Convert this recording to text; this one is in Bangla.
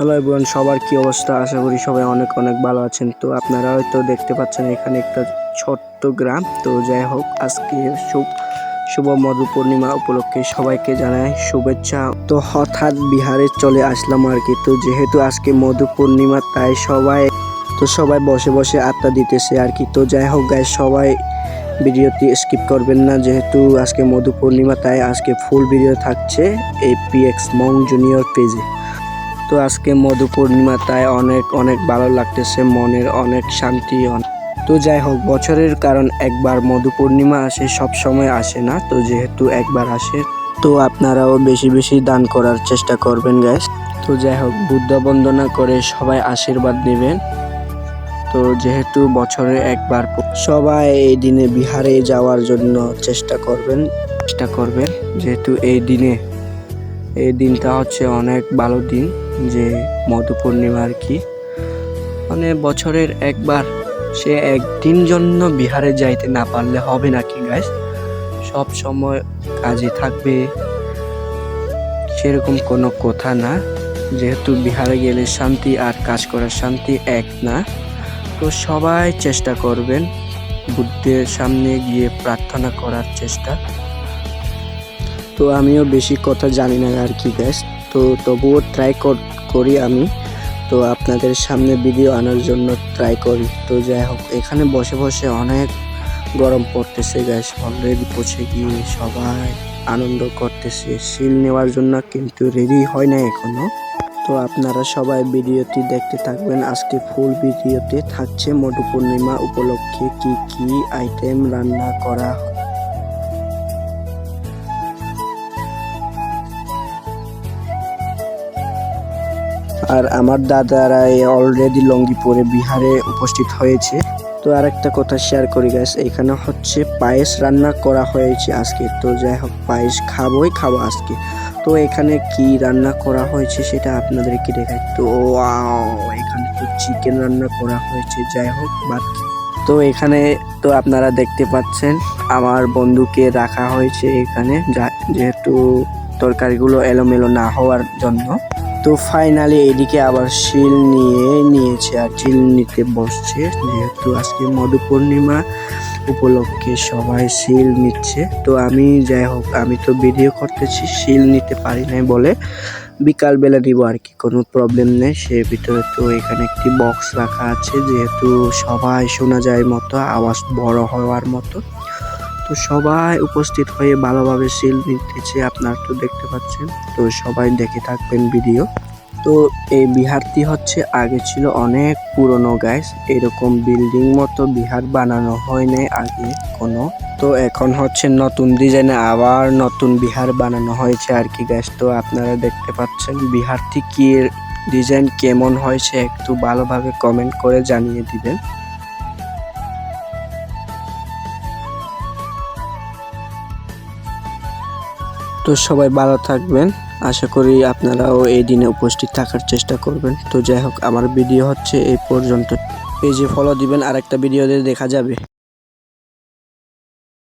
হ্যালো এভরিওয়ান, সবার কি অবস্থা? আশা করি সবাই অনেক অনেক ভালো আছেন। তো আপনারা হয়তো দেখতে পাচ্ছেন এখানে একটা ছোট্ট গ্রাম। তো যাই হোক, আজকে শুভ মধু পূর্ণিমা উপলক্ষে সবাইকে জানাই শুভেচ্ছা। তো হঠাৎ বিহারে চলে আসলাম আর কি। তো যেহেতু আজকে মধু পূর্ণিমা, তাই সবাই বসে বসে আড্ডা দিতেছে আর কি। তো যাই হোক গাইস, সবাই ভিডিওটি স্কিপ করবেন না, যেহেতু আজকে মধু পূর্ণিমা, তাই আজকে ফুল ভিডিও থাকছে এই পিএক্স মং জুনিয়র পেজে। তো আজকে মধু পূর্ণিমা, তাই অনেক অনেক ভালো লাগতেছে, মনের অনেক শান্তি। তো যাই হোক, বছরের কারণ একবার মধু পূর্ণিমা আসে, সব সময় আসে না। তো যেহেতু একবার আসে, তো আপনারাও বেশি বেশি দান করার চেষ্টা করবেন গাইস। তো যাই হোক, বুদ্ধ বন্দনা করে সবাই আশীর্বাদ নেবেন। তো যেহেতু বছরে একবার, সবাই এই দিনে বিহারে যাওয়ার জন্য চেষ্টা করবেন। যেহেতু এই দিনটা হচ্ছে অনেক ভালো দিন, যে মধু পূর্ণিমা আর কি। মানে বছরের একবার, সে একদিন জন্য বিহারে যাইতে না পারলে হবে নাকি গাইস? সব সময় কাজে থাকবে সেরকম কোনো কথা না। যেহেতু বিহারে গেলে শান্তি আর কাজ করার শান্তি এক না। তো সবাই চেষ্টা করবেন বুদ্ধের সামনে গিয়ে প্রার্থনা করার চেষ্টা। তো আমিও বেশি কথা জানি না আর কি গাইস, তো তবুও ট্রাই করি আমি। তো আপনাদের সামনে ভিডিও আনার জন্য ট্রাই করি। তো যাই হোক, এখানে বসে বসে অনেক গরম পড়তেছে গাইস। অলরেডি পৌঁছে গিয়ে সবাই আনন্দ করতেছে শিল নেওয়ার জন্য, কিন্তু রেডি হয় না এখনো। তো আপনারা সবাই ভিডিওটি দেখতে থাকবেন। আজকে ফুল ভিডিওতে থাকছে মধু পূর্ণিমা উপলক্ষে কি কি আইটেম রান্না করা হয়। আর আমার দাদারা অলরেডি লঙ্গি পরে বিহারে উপস্থিত হয়েছে। তো আর একটা কথা শেয়ার করি গাইস, এখানে হচ্ছে পায়েস রান্না করা হয়েছে আজকে। তো যাই হোক, পায়েস খাবো আজকে। তো এখানে কি রান্না করা হয়েছে সেটা আপনাদেরকে দেখাই। তো এখানে তো চিকেন রান্না করা হয়েছে। যাই হোক, তো এখানে তো আপনারা দেখতে পাচ্ছেন আমার বন্ধুকে রাখা হয়েছে এখানে, যেহেতু তরকারিগুলো এলোমেলো না হওয়ার জন্য। তো ফাইনালি এদিকে আবার শিল নিয়েছে আর শিল নিতে বসছে, যেহেতু আজকে মধু পূর্ণিমা উপলক্ষে সবাই শিল নিচ্ছে। তো যাই হোক, আমি তো ভিডিও করতেছি, শিল নিতে পারি নাই বলে বিকাল বেলা দিব আর কি, কোনো প্রবলেম নেই। সে ভিতরে তো এখানে একটি বক্স রাখা আছে, যেহেতু সবাই শোনা যায় মতো, আওয়াজ বড় হওয়ার মতো। তো সবাই উপস্থিত হয়ে ভালোভাবে শিল নিতেছে, আপনারা তো দেখতে পাচ্ছেন। তো সবাই দেখে থাকবেন ভিডিও। তো এই বিহারটি হচ্ছে আগে ছিল অনেক পুরনো গাইস, এরকম বিল্ডিং মতো বিহার বানানো হয় নাই আগে কোনো। তো এখন হচ্ছে নতুন ডিজাইনে আবার নতুন বিহার বানানো হয়েছে আর কি গাইস। তো আপনারা দেখতে পাচ্ছেন বিহারটি কি ডিজাইন কেমন হয়েছে, একটু ভালোভাবে কমেন্ট করে জানিয়ে দিবেন। তো সবাই ভালো থাকবেন, আশা করি আপনারাও এই দিনে উপস্থিত থাকার চেষ্টা করবেন। তো যাই হোক, আমার ভিডিও হচ্ছে এই পর্যন্ত। পেজে ফলো দিবেন, আর একটা ভিডিও দেখা যাবে।